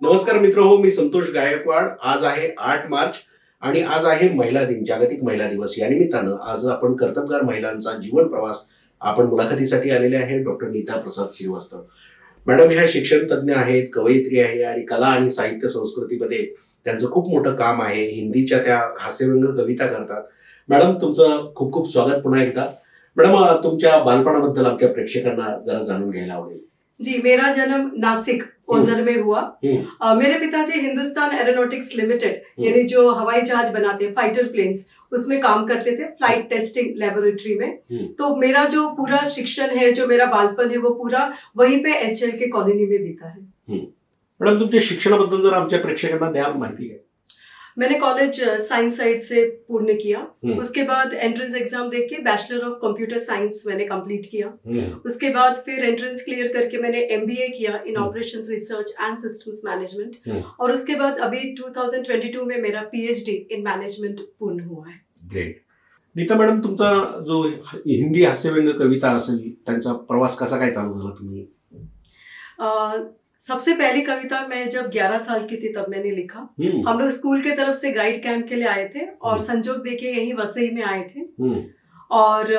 नमस्कार मित्र हो, मी संतोष गायकवाड. आज आहे 8 मार्च आणि आज आहे महिला दिन, जागतिक महिला दिवस. या निमित्तानं आज आपण कर्तबगार महिलांचा जीवन प्रवास आपण मुलाखतीसाठी आलेले आहे डॉक्टर नीता प्रसाद श्रीवास्तव. मॅडम ह्या शिक्षण तज्ज्ञ आहेत, कवयित्री आहे आणि कला आणि साहित्य संस्कृतीमध्ये त्यांचं खूप मोठं काम आहे. हिंदीच्या त्या हास्यव्यंग कविता करतात. मॅडम तुमचं खूप खूप स्वागत पुन्हा एकदा. मॅडम तुमच्या बालपणाबद्दल आमच्या प्रेक्षकांना जरा जाणून घ्यायला आवडेल. जी, मेरा जन्म नासिक ओझर में हुआ। मेरे पिताजी हिंदुस्तान एरोनॉटिक्स लिमिटेड यानी जो हवाई जहाज बनाते हैं फाइटर प्लेन्स उसमें काम करते थे, फ्लाइट टेस्टिंग लेबोरेटरी में। तो मेरा जो पूरा शिक्षण है, जो मेरा बालपन है, वो पूरा वहीं पे एचएल के कॉलोनी में बीता है। मॅडम तुमच्या शिक्षणाबद्दल जर आमच्या प्रेक्षकांना द्या माहिती आहे. मैंने कॉलेज साइंस साइड से पूर्ण किया। उसके बाद एंट्रेंस एग्जाम देके के बैचलर ऑफ कंप्यूटर साइंस मैंने कंप्लीट किया। उसके बाद फिर एंट्रेंस क्लियर करके मैंने एमबीए किया in operations research and systems management. और उसके बाद अभी 2022 में मेरा पीएचडी इन मैनेजमेंट पूर्ण हुआ है। ग्रेट. नीता मॅडम, तुमचा जो हिंदी हास्यव्यंग कविता असेल त्यांचा प्रवास कसा काय चालू झाला तुम्ही? सबसे पहली कविता मैं जब 11 साल की थी तब मैंने लिखा। हम लोग स्कूल के तरफ से गाइड कैंप के लिए आए थे और संजोग देखे यहीं वसई में आए थे। और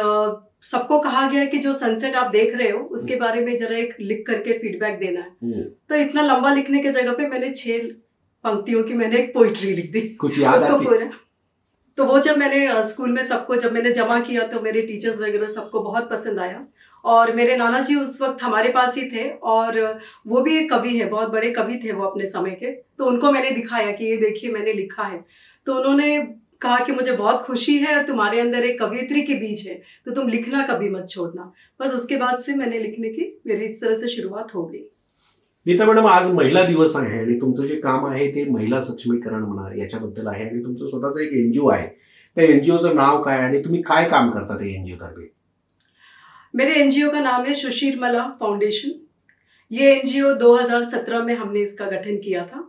सबको कहा गया कि जो सनसेट आप देख रहे हो उसके बारे में जरा एक लिख करके फीडबैक देना है। तो इतना लंबा लिखने की जगह पे मैंने 6 पंक्तियों की मैंने एक पोइट्री लिख दी। कुछ याद आती? पूरा तो वो जब मैंने स्कूल में सबको जब मैंने जमा किया तो मेरे टीचर्स वगैरह सबको बहुत पसंद आया। और मेरे नाना जी उस वक्त हमारे पास ही थे और वो भी एक कवि है, बहुत बड़े कवि थे वो अपने समय के। तो उनको मैंने दिखाया कि ये देखिए मैंने लिखा है। तो उन्होंने कहा कि मुझे बहुत खुशी है और तुम्हारे अंदर एक कवियत्री के बीज है, तो तुम लिखना कभी मत छोड़ना। बस उसके बाद से मैंने लिखने की मेरी इस तरह से शुरुआत हो गई। नीता मॅडम, आज महिला दिवस आहे आणि तुमचं जे काम आहे ते महिला सक्षमीकरण म्हणा याच्याबद्दल आहे आणि तुमचं स्वतःचं एक एनजीओ आहे. त्या एनजीओचं नाव काय आणि तुम्ही काय काम करता ते एनजीओ तर्फे? मेरे एनजीओ का नाम है सुशील मला फाउंडेशन। ये एनजीओ 2017 में हमने इसका गठन किया था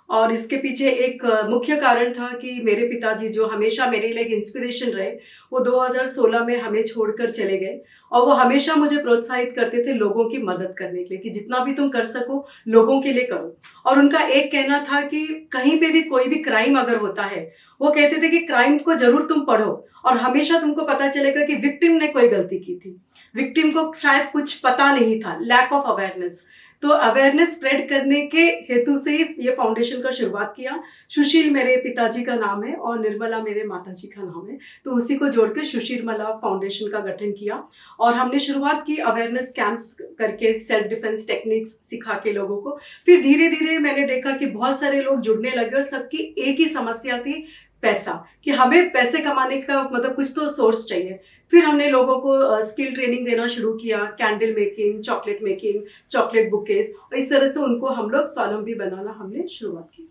और इसके पीछे एक मुख्य कारण था कि मेरे पिताजी जो हमेशा मेरे लिए एक इंस्पिरेशन रहे, वो 2016 में हमें छोड़कर चले गए। और वो हमेशा मुझे प्रोत्साहित करते थे लोगों की मदद करने के लिए कि जितना भी तुम कर सको लोगों के लिए करो। और उनका एक कहना था कि कहीं पे भी कोई भी क्राइम अगर होता है, वो कहते थे कि क्राइम को जरूर तुम पढ़ो और हमेशा तुमको पता चलेगा कि विक्टिम ने कोई गलती की थी। विक्टिम को शायद कुछ पता नहीं था, लैक ऑफ अवेयरनेस। तो अवेयरनेस स्प्रेड करने के हेतु से ही ये फाउंडेशन का शुरुआत किया। सुशील मेरे पिताजी का नाम है और निर्मला मेरे माताजी का नाम है, तो उसी को जोड़ के सुशील मला फाउंडेशन का गठन किया। और हमने शुरुआत की अवेयरनेस कैंप्स करके, सेल्फ डिफेंस टेक्निक्स सिखा के लोगों को। फिर धीरे धीरे मैंने देखा कि बहुत सारे लोग जुड़ने लगे और सबकी एक ही समस्या थी, पैसा, कि हमें पैसे कमाने का मतलब कुछ तो सोर्स चाहिए। फिर हमने लोगों को स्किल ट्रेनिंग देना शुरू किया, कैंडल मेकिंग, चॉकलेट बुकेज, और इस तरह से उनको हम लोग स्वावलंबी बनाना हमने शुरुआत की।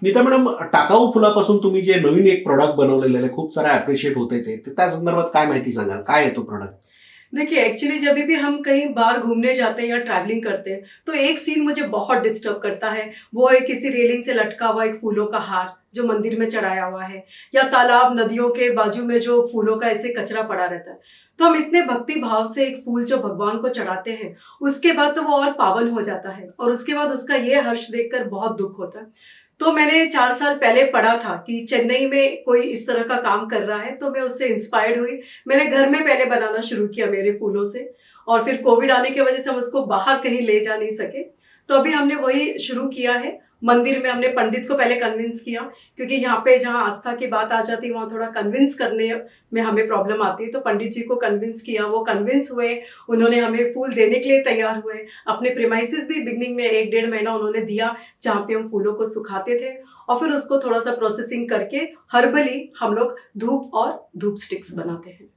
नीता मॅडम, टाकाऊ फुलापासून तुम्ही जे नवीन एक प्रोडक्ट बनवलेलं आहे, खूप सारा अप्रिशिएट होते ते, त्या संदर्भात काय माहिती सांगाल? काय आहे तो प्रोडक्ट? देखिए, एक्चुअली जब भी हम कहीं बाहर घूमने जाते हैं या ट्रैवलिंग करते हैं तो एक सीन मुझे बहुत डिस्टर्ब करता है। वो है किसी रेलिंग से लटका हुआ एक फूलों का हार जो मंदिर में चढ़ाया हुआ है, या तालाब नदियों के बाजू में जो फूलों का ऐसे कचरा पड़ा रहता है। तो हम इतने भक्ति भाव से एक फूल जो भगवान को चढ़ाते हैं, उसके बाद तो वो और पावन हो जाता है और उसके बाद उसका ये हर्ष देखकर बहुत दुख होता है। तो मैंने 4 साल पहले पढ़ा था कि चेन्नई में कोई इस तरह का काम कर रहा है, तो मैं उससे इंस्पायर्ड हुई। मैंने घर में पहले बनाना शुरू किया मेरे फूलों से, और फिर कोविड आने की वजह से हम उसको बाहर कहीं ले जा नहीं सके, तो अभी हमने वही शुरू किया है। मंदिर में हमने पंडित को पहले कन्विंस किया, क्योंकि यहाँ पे जहाँ आस्था की बात आ जाती है वहाँ थोड़ा कन्विंस करने में हमें प्रॉब्लम आती है। तो पंडित जी को कन्विंस किया, वो कन्विंस हुए, उन्होंने हमें फूल देने के लिए तैयार हुए। अपने प्रीमाइसेस भी बिगनिंग में 1-1.5 महीना उन्होंने दिया, जहाँ पे हम फूलों को सुखाते थे, और फिर उसको थोड़ा सा प्रोसेसिंग करके हर्बली हम लोग धूप स्टिक्स बनाते हैं।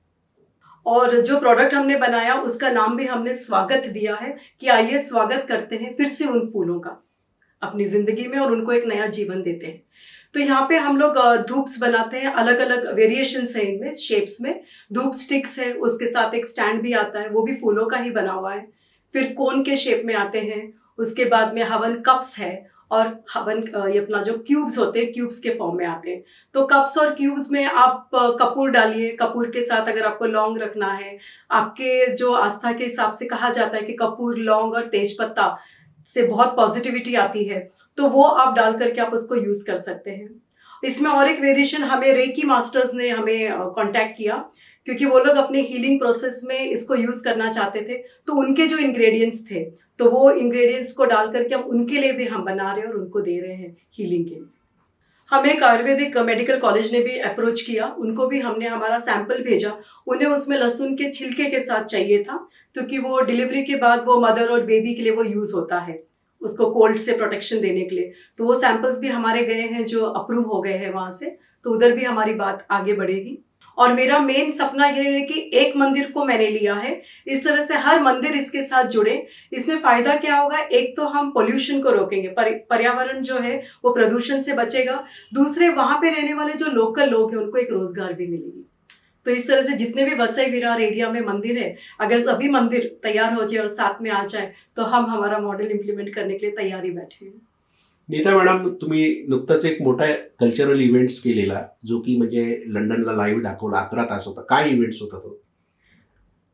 और जो प्रोडक्ट हमने बनाया उसका नाम भी हमने स्वागत दिया है कि आइए स्वागत करते हैं फिर से उन फूलों का अपनी जिंदगी में और उनको एक नया जीवन देते हैं। तो यहाँ पे हम लोग धूप्स बनाते हैं, अलग अलग वेरिएशंस हैं इनमें, शेप्स में। धूप स्टिक्स है, उसके साथ एक स्टैंड भी आता है, वो भी फूलों का ही बना हुआ है। फिर कोन के शेप में आते हैं, उसके बाद में हवन कप्स है, और हवन ये अपना जो क्यूब्स होते हैं क्यूब्स के फॉर्म में आते हैं। तो कप्स और क्यूब्स में आप कपूर डालिए, कपूर के साथ अगर आपको लौंग रखना है, आपके जो आस्था के हिसाब से कहा जाता है कि कपूर, लौंग और तेज पत्ता से बहुत पॉजिटिविटी आती है, तो वो आप डाल करके आप उसको यूज़ कर सकते हैं। इसमें और एक वेरिएशन हमें रेकी मास्टर्स ने हमें कांटेक्ट किया, क्योंकि वो लोग अपने हीलिंग प्रोसेस में इसको यूज़ करना चाहते थे, तो उनके जो इंग्रेडिएंट्स थे, तो वो इंग्रेडिएंट्स को डाल करके हम उनके लिए भी हम बना रहे हैं और उनको दे रहे हैं हीलिंग के लिए। हमें एक आयुर्वेदिक मेडिकल कॉलेज ने भी अप्रोच किया, उनको भी हमने हमारा सैंपल भेजा। उन्हें उसमें लहसुन के छिलके के साथ चाहिए था, क्योंकि वो डिलीवरी के बाद वो मदर और बेबी के लिए वो यूज़ होता है, उसको कोल्ड से प्रोटेक्शन देने के लिए। तो वो सैंपल्स भी हमारे गए हैं जो अप्रूव हो गए हैं वहाँ से, तो उधर भी हमारी बात आगे बढ़ेगी। और मेरा मेन सपना ये है कि एक मंदिर को मैंने लिया है, इस तरह से हर मंदिर इसके साथ जुड़े। इसमें फ़ायदा क्या होगा, एक तो हम पोल्यूशन को रोकेंगे, पर्यावरण जो है वो प्रदूषण से बचेगा। दूसरे, वहाँ पे रहने वाले जो लोकल लोग हैं उनको एक रोजगार भी मिलेगी। तो इस तरह से जितने भी वसई विरार एरिया में मंदिर है, अगर सभी मंदिर तैयार हो जाए और साथ में आ जाए, तो हम हमारा मॉडल इम्प्लीमेंट करने के लिए तैयारी बैठे हैं। नीता मॅडम, तुम्ही नुकताच एक मोठा कल्चरल इव्हेंट्स केलेला, जो की म्हणजे लंडनला लाईव्ह दाखवला, 11 तास होता. काय इव्हेंट्स होता तो?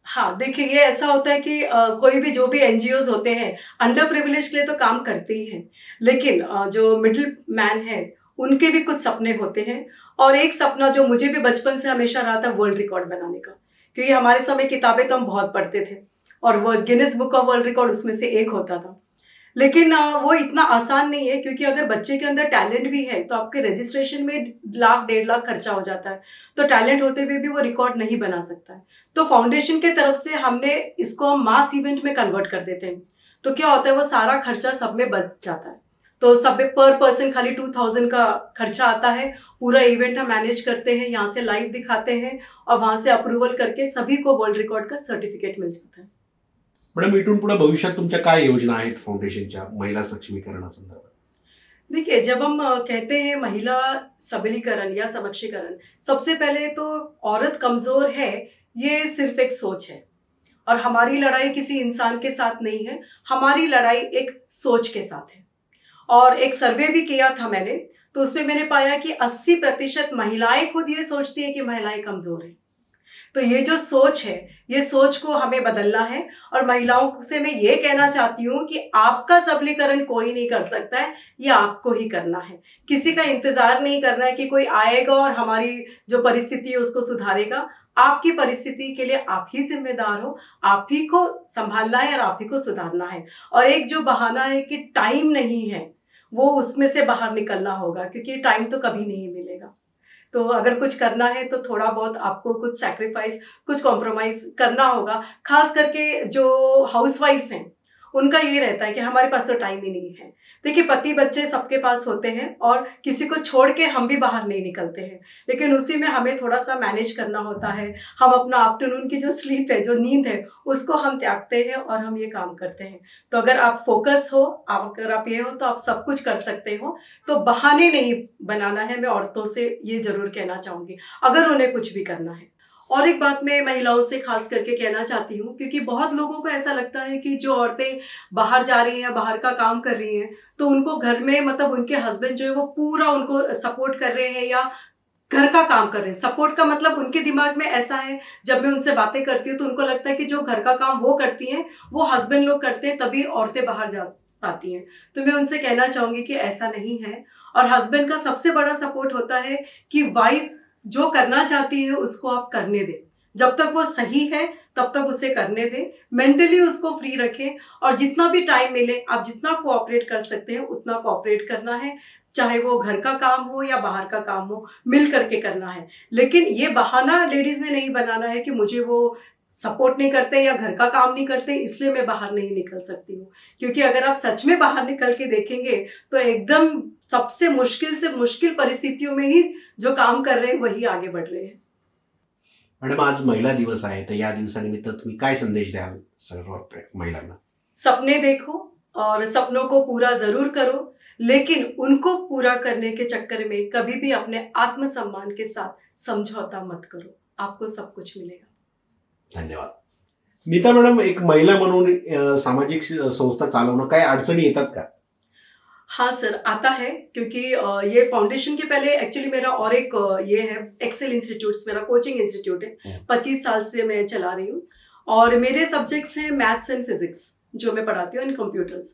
हाँ, देखिए ये ऐसा होता है कि कोई भी जो भी एनजीओज होते हैं अंडर प्रिविलेज के लिए तो काम करते ही हैं, लेकिन जो मिडिल मैन है उनके भी कुछ सपने होते हैं। और एक सपना जो मुझे भी बचपन से हमेशा रहा था, वर्ल्ड रिकॉर्ड बनाने का, क्योंकि हमारे समय किताबें तो हम बहुत पढ़ते थे और वो Guinness book of world record उसमें से एक होता था। लेकिन वो इतना आसान नहीं है, क्योंकि अगर बच्चे के अंदर टैलेंट भी है तो आपके रजिस्ट्रेशन में लाख 1.5 लाख खर्चा हो जाता है, तो टैलेंट होते हुए भी वो रिकॉर्ड नहीं बना सकता है। तो फाउंडेशन के तरफ से हमने इसको हम मास इवेंट में कन्वर्ट कर देते हैं, तो क्या होता है वो सारा खर्चा सब में बच जाता है। तो सब में पर पर्सन खाली 2000 का खर्चा आता है। पूरा इवेंट हम मैनेज करते हैं, यहाँ से लाइव दिखाते हैं और वहाँ से अप्रूवल करके सभी को वर्ल्ड रिकॉर्ड का सर्टिफिकेट मिल जाता है। मॅडम, इथून पुढे भविष्यात तुमच्या काय योजना आहेत फाउंडेशनच्या महिला सक्षमीकरणासंदर्भात? देखिए, जब हम कहते हैं महिला सबलीकरण या सशक्तिकरण, सबसे पहले तो औरत कमजोर है ये सिर्फ एक सोच है, और हमारी लड़ाई किसी इंसान के साथ नहीं है, हमारी लड़ाई एक सोच के साथ है। और एक सर्वे भी किया था मैंने, तो उसमें मैंने पाया कि 80% महिलाएं खुद ये सोचती है कि महिलाएं कमजोर हैं। तो ये जो सोच है, ये सोच को हमें बदलना है। और महिलाओं से मैं ये कहना चाहती हूँ कि आपका सबलीकरण कोई नहीं कर सकता है, ये आपको ही करना है। किसी का इंतजार नहीं करना है कि कोई आएगा और हमारी जो परिस्थिति है उसको सुधारेगा। आपकी परिस्थिति के लिए आप ही जिम्मेदार हो, आप ही को संभालना है और आप ही को सुधारना है। और एक जो बहाना है कि टाइम नहीं है, वो उसमें से बाहर निकलना होगा, क्योंकि टाइम तो कभी नहीं मिलेगा। तो अगर कुछ करना है तो थोड़ा बहुत आपको कुछ सैक्रिफाइस, कुछ कॉम्प्रोमाइज करना होगा। खास करके जो हाउसवाइफ्स हैं उनका ये रहता है कि हमारे पास तो टाइम ही नहीं है। देखिए, पति बच्चे सबके पास होते हैं और किसी को छोड़ के हम भी बाहर नहीं निकलते हैं, लेकिन उसी में हमें थोड़ा सा मैनेज करना होता है। हम अपना आफ्टरनून की जो स्लीप है, जो नींद है, उसको हम त्यागते हैं और हम ये काम करते हैं। तो अगर आप फोकस हो, अगर आप ये हो, तो आप सब कुछ कर सकते हो। तो बहाने नहीं बनाना है, मैं औरतों से ये जरूर कहना चाहूँगी, अगर उन्हें कुछ भी करना है। और एक बात मैं महिलाओं से खास करके कहना चाहती हूँ, क्योंकि बहुत लोगों को ऐसा लगता है कि जो औरतें बाहर जा रही हैं, बाहर का काम कर रही हैं, तो उनको घर में मतलब उनके हस्बैंड जो है वो पूरा उनको सपोर्ट कर रहे हैं या घर का काम कर रहे हैं। सपोर्ट का मतलब उनके दिमाग में ऐसा है, जब मैं उनसे बातें करती हूँ तो उनको लगता है कि जो घर का काम वो करती हैं वो हस्बैंड लोग करते हैं, तभी औरतें बाहर जा पाती हैं। तो मैं उनसे कहना चाहूँगी कि ऐसा नहीं है। और हस्बैंड का सबसे बड़ा सपोर्ट होता है कि वाइफ जो करना चाहती है उसको आप करने दें। जब तक वो सही है तब तक उसे करने दें, मेंटली उसको फ्री रखें, और जितना भी टाइम मिले आप जितना कोऑपरेट कर सकते हैं उतना कोऑपरेट करना है। चाहे वो घर का काम हो या बाहर का काम हो, मिल करके करना है। लेकिन ये बहाना लेडीज ने नहीं बनाना है कि मुझे वो सपोर्ट नहीं करते या घर का काम नहीं करते इसलिए मैं बाहर नहीं निकल सकती हूँ। क्योंकि अगर आप सच में बाहर निकल के देखेंगे तो एकदम सबसे मुश्किल से मुश्किल परिस्थितियों में ही जो काम कर रहे हैं वही आगे बढ़ रहे हैं। मॅडम, आज महिला दिवस आहे, तर या दिवसानिमित्त तुम्ही काय संदेश द्याल सर्व महिलांना? सपने देखो और सपनों को पूरा जरूर करो, लेकिन उनको पूरा करने के चक्कर में कभी भी अपने आत्मसम्मान के साथ समझौता मत करो, आपको सब कुछ मिलेगा। धन्यवाद. नीता मॅडम, एक महिला म्हणून सामाजिक संस्था चालवणं काय अडचणी येतात का? हाँ सर, आता है, क्योंकि ये फाउंडेशन के पहले एक्चुअली मेरा और एक ये है एक्सेल इंस्टीट्यूट्स, मेरा कोचिंग इंस्टीट्यूट है। 25 साल से मैं चला रही हूँ और मेरे सब्जेक्ट्स हैं मैथ्स एंड फिजिक्स जो मैं पढ़ाती हूँ, एंड कंप्यूटर्स।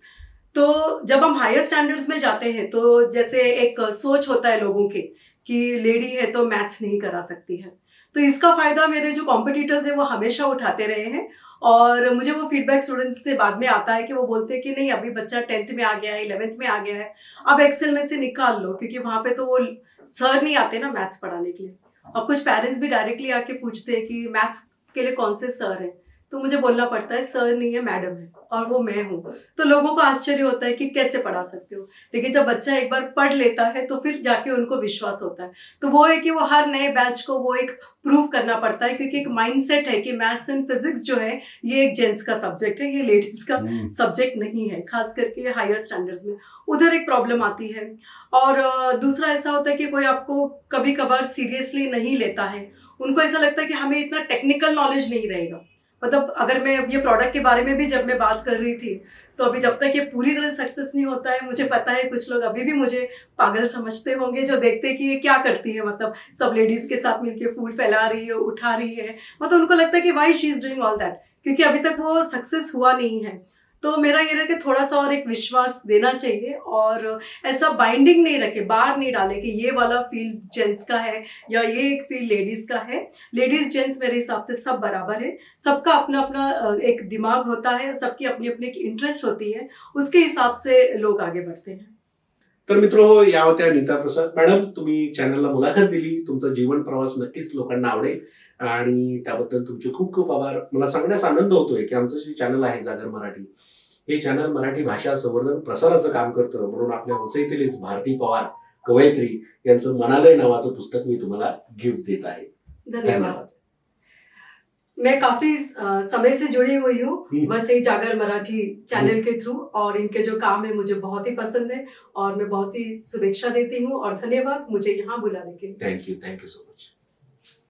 तो जब हम हायर स्टैंडर्ड्स में जाते हैं तो जैसे एक सोच होता है लोगों के कि लेडी है तो मैथ्स नहीं करा सकती है। तो इसका फायदा मेरे जो कॉम्पिटिटर्स हैं वो हमेशा उठाते रहे हैं, और मुझे वो फीडबैक स्टूडेंट्स से बाद में आता है कि वो बोलते हैं कि नहीं, अभी बच्चा 10th में आ गया है, 11th में आ गया है, अब एक्सेल में से निकाल लो, क्योंकि वहाँ पे तो वो सर नहीं आते ना मैथ्स पढ़ाने के लिए। और कुछ पेरेंट्स भी डायरेक्टली आके पूछते हैं कि मैथ्स के लिए कौन से सर हैं, तो मुझे बोलना पड़ता है सर नहीं है, मैडम है, और वो मैं हूँ। तो लोगों को आश्चर्य होता है कि कैसे पढ़ा सकते हो, लेकिन जब बच्चा एक बार पढ़ लेता है तो फिर जाके उनको विश्वास होता है। तो वो है कि वो हर नए बैच को वो एक प्रूव करना पड़ता है, क्योंकि एक माइंडसेट है कि मैथ्स एंड फिजिक्स जो है ये एक जेंट्स का सब्जेक्ट है, ये लेडीज का सब्जेक्ट नहीं है, खास करके हायर स्टैंडर्ड्स में उधर एक प्रॉब्लम आती है। और दूसरा ऐसा होता है कि कोई आपको कभी कभार सीरियसली नहीं लेता है, उनको ऐसा लगता है कि हमें इतना टेक्निकल नॉलेज नहीं रहेगा। मतलब अगर मैं ये प्रोडक्ट के बारे में भी जब मैं बात कर रही थी, तो अभी जब तक ये पूरी तरह सक्सेस नहीं होता है, मुझे पता है कुछ लोग अभी भी मुझे पागल समझते होंगे जो देखते हैं कि ये क्या करती है, मतलब सब लेडीज के साथ मिलके फूल फैला रही है, उठा रही है, मतलब उनको लगता है कि why she is doing all that, क्योंकि अभी तक वो सक्सेस हुआ नहीं है। तो मेरा ये रहा कि थोड़ा सा और एक विश्वास देना चाहिए, और ऐसा बाइंडिंग नहीं रखे, बाहर नहीं डाले कि ये वाला फील्ड जेंट्स का है या ये एक फील्ड लेडीज का है। लेडीज जेंट्स मेरे हिसाब से सब बराबर है, सबका अपना अपना एक दिमाग होता है, सबकी अपनी अपनी एक इंटरेस्ट होती है, उसके हिसाब से लोग आगे बढ़ते हैं। तर मित्र, या होत्या नीता प्रसाद मॅडम. तुम्ही चॅनलला मुलाखत दिली, तुमचा जीवन प्रवास नक्कीच लोकांना आवडेल आणि त्याबद्दल तुमचे खूप खूप आभार. मला सांगण्यास आनंद होतोय की आमचं जे चॅनल आहे जागर मराठी, हे चॅनल मराठी भाषा संवर्धन प्रसाराचं काम करतं. म्हणून आपल्या वसईतीलच भारती पवार कवयित्री यांचं मनालय नावाचं पुस्तक मी तुम्हाला गिफ्ट देत आहे. धन्यवाद। मैं काफी समय से जुड़ी हुई हूँ वसई जागर मराठी चैनल के थ्रू, और इनके जो काम है मुझे बहुत ही पसंद है, और मैं बहुत ही शुभेच्छा देती हूँ और धन्यवाद मुझे यहाँ बुलाने के लिए। Thank you so much.